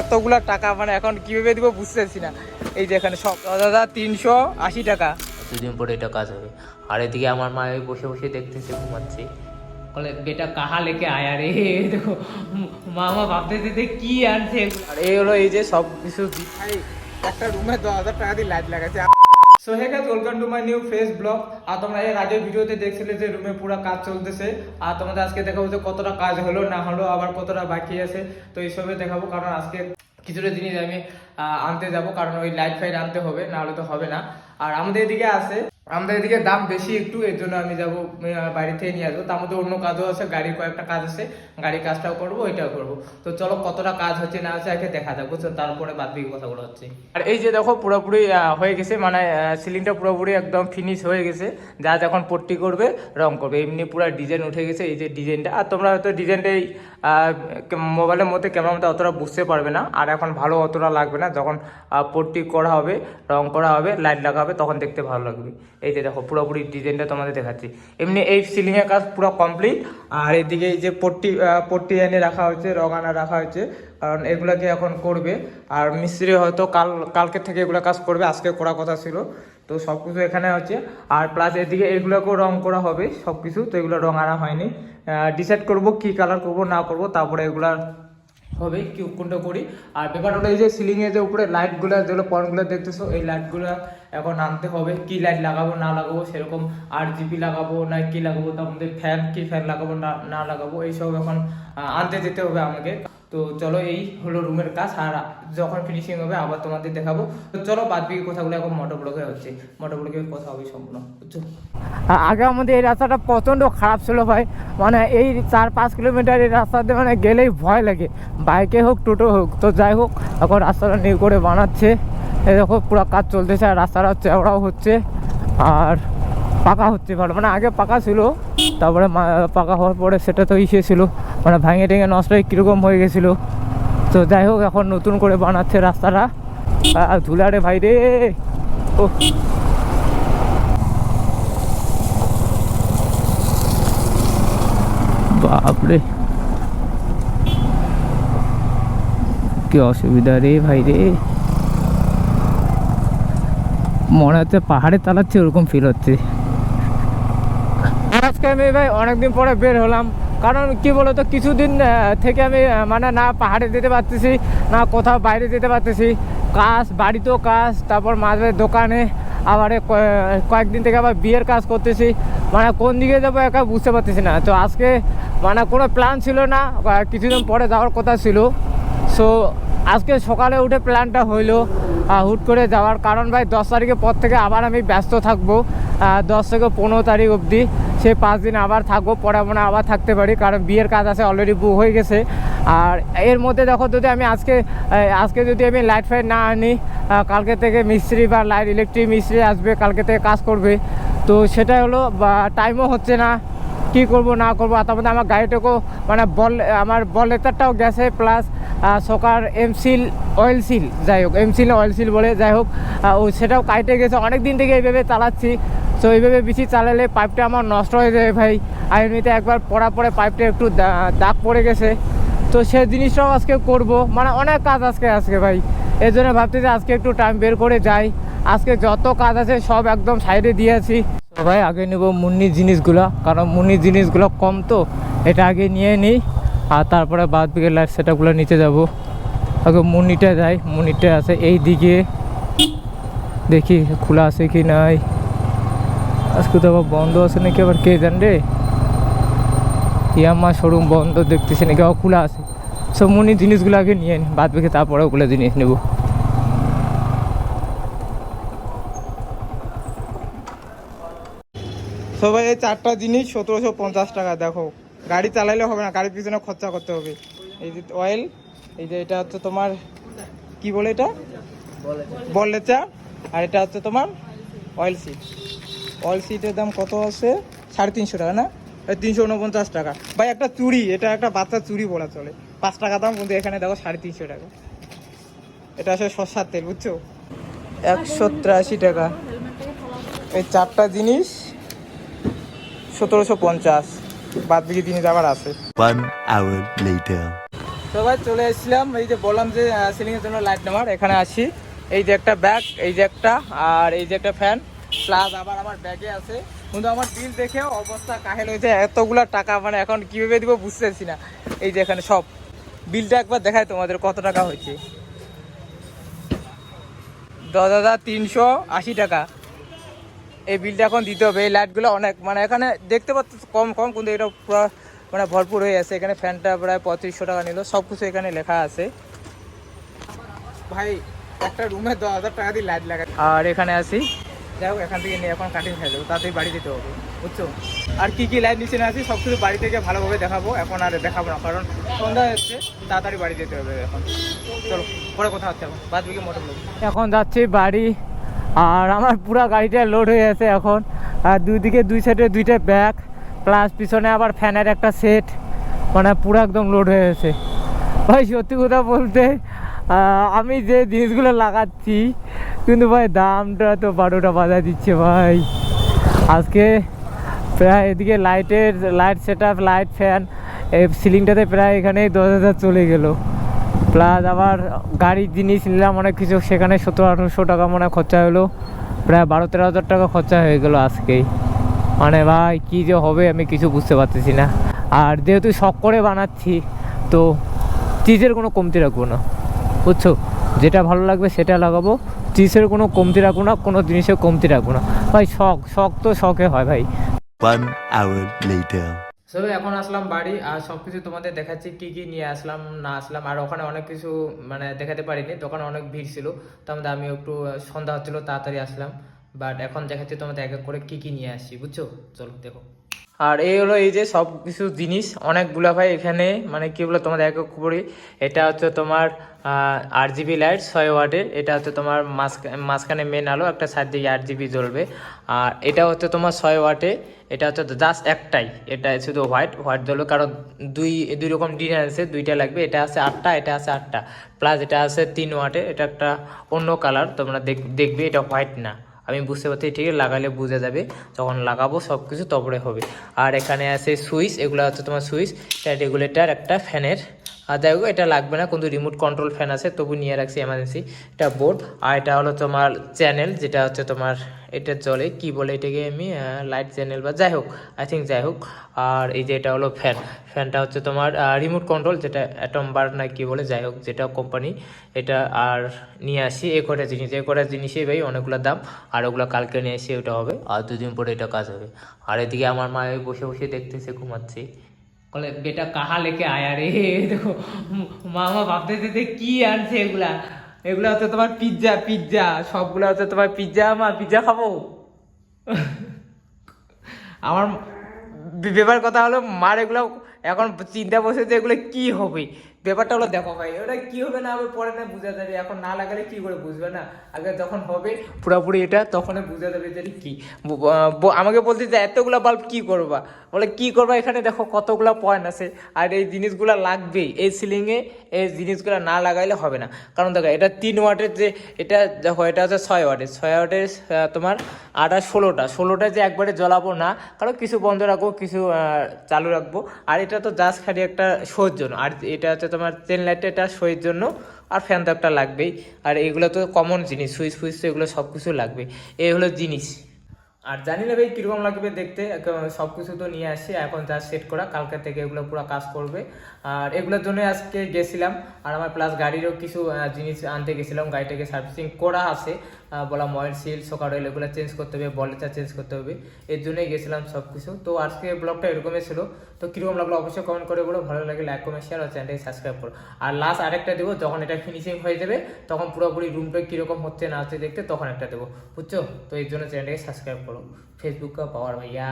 এতগুলা টাকা মানে এখন কিভাবে দিব বুঝতেছি না। এই যে এখানে সব দাদা 380 টাকা। দুদিন পরে এটা কাজ হবে। আর এদিকে আমার মা বসে বসে দেখতেছে, ঘুমাচ্ছে। বলে বেটা কাহা লেকে আয়া রে, দেখো মামা ভাবতে দিতে কি আনছে। আর এই হলো এই যে সব কিছু ভাই একটা রুমে 10,000 টাকা দিয়ে লাইট লাগাচ্ছে। So hey guys, welcome to my new face blog. আর তোমরা এর আগের ভিডিওতে দেখছিলে যে রুমে পুরো কাজ চলতেছে, আর তোমাদের আজকে দেখাবো যে কতটা কাজ হলো না হলো, আবার কতটা বাকি আছে। তো এইসবে দেখাবো, কারণ আজকে কিছুটা জিনিস আমি আনতে যাব, কারণ ওই লাইট ফাইট আনতে হবে, না হলে তো হবে না। আর আমাদের এদিকে আছে, আমাদের এদিকে দাম বেশি একটু, এর জন্য আমি যাবো বাইরে থেকে নিয়ে আসবো। তার মধ্যে অন্য কাজও আছে, গাড়ির কয়েকটা কাজ আছে, গাড়ির কাজটাও করবো, এটাও করবো। তো চলো কতটা কাজ হচ্ছে না হচ্ছে আগে দেখা যাক, বুঝছো, তারপরে বাদ বাকি কথাগুলো হচ্ছে। আর এই যে দেখো পুরোপুরি হয়ে গেছে, মানে সিলিংটা পুরোপুরি একদম ফিনিশ হয়ে গেছে। যা যখন পট্টি করবে, রং করবে, এমনি পুরো ডিজাইন উঠে গেছে। এই যে ডিজাইনটা, আর তোমরা হয়তো ডিজাইনটাই মোবাইলের মধ্যে ক্যামেরার মধ্যে অতটা বুঝতে পারবে না, আর এখন ভালো অতটা লাগবে না। যখন পট্টি করা হবে, রং করা হবে, লাইট লাগা হবে, তখন দেখতে ভালো লাগবে। এই যে দেখো পুরোপুরি ডিজাইনটা তোমাদের দেখাচ্ছি। এমনি এই সিলিংয়ের কাজ পুরো কমপ্লিট। আর এদিকে এই যে পট্টি এনে রাখা হয়েছে, রং আনা রাখা হয়েছে, কারণ এগুলাকে এখন করবে। আর মিস্ত্রি হয়তো কালকে থেকে এগুলো কাজ করবে, আজকে করার কথা ছিল। তো সব কিছু এখানে হচ্ছে। আর প্লাস এদিকে এগুলোকেও রং করা হবে সব কিছু। তো এগুলো রং আনা হয়নি, ডিসাইড করবো কি কালার করবো না করবো, তারপরে এগুলা হবে কি কোনটা করি। আর ব্যাপার হলো এই যে সিলিংয়ে যে উপরে লাইটগুলো, যেগুলো পয়েন্টগুলো দেখতেছো, এই লাইটগুলো এখন আনতে হবে। কি লাইট লাগাবো না লাগাবো, সেরকম RGB লাগাবো না কি লাগাবো, তার মধ্যে ফ্যান লাগাবো না লাগাবো, এইসব এখন আনতে যেতে হবে আমাকে। তো চলো, এই হলো রুমের কাজ। আর যখন ফিনিশিং হবে আবার তোমাদের দেখাবো। তো চলো বাদ বাকি কথাগুলো এখন মোটর ব্লগে হচ্ছে, মোটর ব্লগে কথা হবে সম্পূর্ণ, বুঝছো। আগে আমাদের এই রাস্তাটা প্রচণ্ড খারাপ ছিল ভাই, মানে এই 4-5 কিলোমিটার এই রাস্তাতে মানে গেলেই ভয় লাগে, বাইকে হোক টোটো হোক। তো যাই হোক, এখন রাস্তাটা নিউ করে বানাচ্ছে। এই দেখো পুরো কাজ চলতেছে, আর রাস্তাটা চওড়াও হচ্ছে আর পাকা হচ্ছে ভালো। মানে আগে পাকা ছিল, তারপরে পাকা হওয়ার পরে সেটা তো ছিল, মানে ভাঙে টেঙে নষ্ট হয়ে কীরকম হয়ে গেছিলো। তো যাই হোক, এখন নতুন করে বানাচ্ছে রাস্তাটা। ধুলারে ভাই রে, ও বাপরে কি অসুবিধা রে ভাই রে, মনে হচ্ছে পাহাড়ে চালাচ্ছে, ওরকম ফিল হচ্ছে। আজকে আমি ভাই অনেকদিন পরে বের হলাম, কারণ কি বলতো, কিছুদিন থেকে আমি মানে না পাহাড়ে যেতে পারতেছি, না কোথাও বাইরে যেতে পারতেছি। কাজ, বাড়িতেও কাজ, তারপর মাঝে দোকানে, আবার কয়েকদিন থেকে আবার বিয়ের কাজ করতেছি। মানে কোন দিকে যাবো একা বুঝতে পারতেছি না। তো আজকে মানে কোনো প্ল্যান ছিল না, কিছুদিন পরে যাওয়ার কথা ছিল। সো আজকে সকালে উঠে প্ল্যানটা হইলো হুট করে যাওয়ার। কারণ ভাই 10 তারিখের পর থেকে আবার আমি ব্যস্ত থাকবো, 10 থেকে 15 তারিখ অবধি। সে 5 দিন আবার থাকবো, পরে মনে আবার থাকতে পারি, কারণ বিয়ের কাজ আছে, অলরেডি বুক হয়ে গেছে। আর এর মধ্যে দেখো, যদি আমি আজকে যদি আমি লাইট ফাইট না আনি, কালকে থেকে মিস্ত্রি বা ইলেকট্রিক মিস্ত্রি আসবে, কালকে থেকে কাজ করবে। তো সেটা হলো, বা টাইমও হচ্ছে না, কি করব না করবো। আর তার মধ্যে আমার গাড়িটাকেও মানে আমার বল লেটারটাও গেছে, প্লাস সকার এমসিল অয়েল সিল, যাই হোক এমসিল অয়েল সিল বলে, যাই হোক সেটাও কাইটে গেছে। অনেক দিন থেকে এইভাবে চালাচ্ছি। তো এইভাবে বেশি চালালে পাইপটা আমার নষ্ট হয়ে যায় ভাই। আর এমনিতে একবার পড়ার পরে পাইপটা একটু দাগ পড়ে গেছে। তো সেই জিনিসটাও আজকে করব, মানে অনেক কাজ আজকে ভাই। এই জন্য ভাবছি যে আজকে একটু টাইম বের করে যাই। আজকে যত কাজ আছে সব একদম সাইডে দিয়েছি। ভাই আগে নেব মুন্নির জিনিসগুলো, কারণ মুন্নির জিনিসগুলো কম, তো এটা আগে নিয়ে নিই। আর তারপরে বাদ বিকেল লাইট সেটআপগুলো নিচে যাব। আগে মুন্নিটা যাই, মুন্নিটা আছে এই দিকে, দেখি খোলা আছে কি নাই। আজকে তো আবার বন্ধ আছে নাকি, আবার কে জান রে। ইয়ামা শোরুম বন্ধ দেখতেছি নাকি, আবার খোলা আছে। সব মুন্নির জিনিসগুলো আগে নিয়ে নিই, বাদ বিকে তারপরে ওগুলো জিনিস নেব। সবাই এই 4টা জিনিস 1750 টাকা। দেখো, গাড়ি চালাইলে হবে না, গাড়ির পিছনে খরচা করতে হবে। এই যে অয়েল, এই যে এটা হচ্ছে তোমার কি বলে, এটা বললেচা। আর এটা হচ্ছে তোমার অয়েল সিট। অয়েল সিটের দাম কত আছে? 350 টাকা না, 349 টাকা। ভাই একটা চুড়ি, এটা একটা বাচ্চার চুড়ি বলা চলে, 5 টাকা দাম, কিন্তু এখানে দেখো 350 টাকা। এটা আসলে সরষার তেল, বুঝছো, 183 টাকা। এই 4টা জিনিস 1750, বাদ বাকি জিনিস আবার আছে। 1 hour later. তো ভাই চলে এসেছিলাম, এই যে বললাম যে সিলিংয়ের জন্য লাইট নেওয়ার, এখানে আসি। এই যে একটা ব্যাগ, এই যে একটা, আর এই যে একটা ফ্যান, প্লাস আবার আমার ব্যাগে আছে। কিন্তু আমার বিল দেখেও অবস্থা কাহিল হয়েছে, এতগুলা টাকা মানে এখন কীভাবে দিব বুঝতেছি না। এই যে এখানে সব বিলটা একবার দেখায় তোমাদের কত টাকা হয়েছে। 10,380 টাকা এই বিলটা এখন দিতে হবে। এই লাইটগুলো অনেক মানে এখানে দেখতে পাচ্ছ কম কম, কিন্তু এটা পুরো মানে ভরপুর হয়ে আছে। এখানে ফ্যানটা প্রায় 3500 টাকা নিল, সব কিছু এখানে লেখা আছে। ভাই একটা রুমে 10,000 টাকা দিয়ে লাইট লাগাই, আর এখানে আসি। যাই হোক, এখান থেকে নিয়ে এখন কাটিং হয়ে যাবো, তাড়াতাড়ি বাড়ি যেতে হবে, বুঝছো। আর কি কি লাইট নিচে না আছি সব কিছু বাড়ি থেকে ভালোভাবে দেখাবো, এখন আর দেখাবো না কারণ সন্ধ্যা হচ্ছে, তাড়াতাড়ি বাড়ি যেতে হবে এখন। চলো পরে কথা হচ্ছে, এখন বাদ বিকে মোটর লোক। এখন যাচ্ছি বাড়ি, আর আমার পুরো গাড়িটা লোড হয়ে আছে এখন। আর দুই সাইডে দুইটা ব্যাগ, প্লাস পিছনে আবার ফ্যানের একটা সেট, মানে পুরো একদম লোড হয়ে গেছে। ভাই সত্যি কথা বলতে আমি যে জিনিসগুলো লাগাচ্ছি, কিন্তু ভাই দামটা তো 12টা বাজা দিচ্ছে ভাই। আজকে প্রায় এদিকে light set up, light fan, এই সিলিংটাতে প্রায় এখানে 10,000 চলে গেল। প্লাস আবার গাড়ির জিনিস নিলাম অনেক কিছু, সেখানে 1700-1800 টাকা মনে খরচা হলো, প্রায় 12-13 হাজার টাকা খরচা হয়ে গেল আজকেই। মানে ভাই কী যে হবে আমি কিছু বুঝতে পারতেছি না। আর যেহেতু শখ করে বানাচ্ছি, তো চিজের কোনো কমতি রাখবো না, বুঝছো। যেটা ভালো লাগবে সেটা লাগাবো, চিজের কোনো কমতি রাখবো না, কোনো জিনিসের কমতি রাখবো না ভাই। শখ তো শখে হয় ভাই। 1 hour later. সো এখন আসলাম বাড়ি, আর সব কিছু তোমাদের দেখাচ্ছি কি কি নিয়ে আসলাম না আসলাম। আর ওখানে অনেক কিছু মানে দেখাতে পারিনি, দোকানে অনেক ভিড় ছিল, তার মধ্যে আমি একটু সন্ধ্যা হচ্ছিলো, তাড়াতাড়ি আসলাম। বাট এখন দেখাচ্ছি তোমাদের এক এক করে কি কি নিয়ে আসছি, বুঝছো। চলো দেখো। আর এই হলো এই যে সব কিছু জিনিস অনেকগুলা ভাই এখানে, মানে কি বলে তোমাদের এক এক করে। এটা হচ্ছে তোমার RGB লাইট 6 ওয়াটের, এটা হচ্ছে তোমার মাঝখানে মেন আলো, একটা সাইড দিকে RGB জ্বলবে। আর এটা হচ্ছে তোমার 6 ওয়াটে, এটা হচ্ছে জাস্ট একটাই, এটা শুধু হোয়াইট জ্বলবে, কারণ দুই রকম ডিজাইন আছে, দুইটা লাগবে। এটা আছে 8টা, এটা আছে 8টা, প্লাস এটা আছে 3 ওয়াটে, এটা একটা অন্য কালার, তোমরা দেখবে এটা হোয়াইট না। আমি বুঝতে পারছি, ঠিক আছে, লাগালে বোঝা যাবে, যখন লাগাবো সব কিছু তারপরে হবে। আর এখানে আছে সুইচ, এগুলো হচ্ছে তোমার সুইচ, এটা রেগুলেটার, একটা ফ্যানের। আর যাই হোক এটা লাগবে না, কিন্তু রিমোট কন্ট্রোল ফ্যান আছে, তবু নিয়ে রাখছি এমার্জেন্সি। এটা বোর্ড, আর এটা হলো তোমার চ্যানেল, যেটা হচ্ছে তোমার এটা চলে কি বলে এটাকে আমি লাইট চ্যানেল বা যাই হোক, আই থিঙ্ক যাই হোক। আর এই যে এটা হলো ফ্যানটা হচ্ছে তোমার রিমোট কন্ট্রোল, যেটা অ্যাটম বার না কি বলে, যাই হোক যেটা কোম্পানি এটা। আর নিয়ে আসি এই কটা জিনিসই ভাই অনেকগুলো দাম, আর ওগুলো কালকে নিয়ে আসি, ওটা হবে, আর 2 দিন পরে এটা কাজ হবে। আর এদিকে আমার মা বসে বসে দেখতেছে, ঘুমাচ্ছে। বলে বেটা কাহা লেকে আয়া রে, দেখো মামা ভাবতে কি আনছে এগুলা হচ্ছে তোমার পিৎজা, সবগুলা হচ্ছে তোমার পিৎজা। মা পিৎজা খাবো। আমার ব্যাপার কথা হলো মার এগুলো এখন চিন্তা বসেছে এগুলো কি হবে। ব্যাপারটা হলো দেখো ভাই, ওটা কি হবে না হবে পরে না বোঝা যাবে, এখন না লাগালে কি করে বুঝবে না, আগে যখন হবে পুরোপুরি এটা তখনই বোঝা যাবে যে কি। আমাকে বলতে যে এতগুলা বাল্ব কি করবা, বলে কি করবা, এখানে দেখো কতগুলা পয়েন্ট আছে, আর এই জিনিসগুলো লাগবেই এই সিলিংয়ে, এই জিনিসগুলো না লাগাইলে হবে না। কারণ দেখো এটা 3 ওয়াটের, যে এটা দেখো এটা হচ্ছে 6 ওয়াটের তোমার 16টা যে একবারে জ্বলাবো না, কারণ কিছু বন্ধ রাখবো, কিছু চালু রাখবো। আর এটা তো জাস্ট খালি একটা শোর জন্য, আর এটা হচ্ছে তোমার চেন লাইটটা, এটা শোয়ের জন্য। আর ফ্যান তো একটা লাগবেই, আর এগুলো তো কমন জিনিস, সুইচ এগুলো সব কিছু লাগবে, এই হলো জিনিস। আর জানি না ভাই কীরকম লাগবে দেখতে, সব কিছু তো নিয়ে আসি, এখন যা সেট করা, কালকে থেকে এগুলো পুরো কাজ করবে। আর এগুলোর জন্য আজকে গেছিলাম, আর আমার প্লাস গাড়িরও কিছু জিনিস আনতে গেছিলাম, গাড়িটাকে সার্ভিসিং করা আছে, বলা ময়েল সিল সোকার অয়েল এগুলো চেঞ্জ করতে হবে, বলেটা চেঞ্জ করতে হবে, এর জন্যই গেছিলাম সব কিছু। তো আজকে ব্লগটা এরকমই ছিল, তো কীরকম লাগলো অবশ্যই কমেন্ট করে বলো, ভালো লাগে লাইক কমেন্ট শেয়ার, আর চ্যানেলটাকে সাবস্ক্রাইব করো। আর লাস্ট আরেকটা দেবো, যখন এটা ফিনিশিং হয়ে যাবে তখন পুরোপুরি রুমটা কীরকম হচ্ছে না হচ্ছে দেখতে, তখন একটা দেবো, বুঝছো। তো এই জন্য চ্যানেলটাকে সাবস্ক্রাইব করো। फेसबुक का पावर भैया।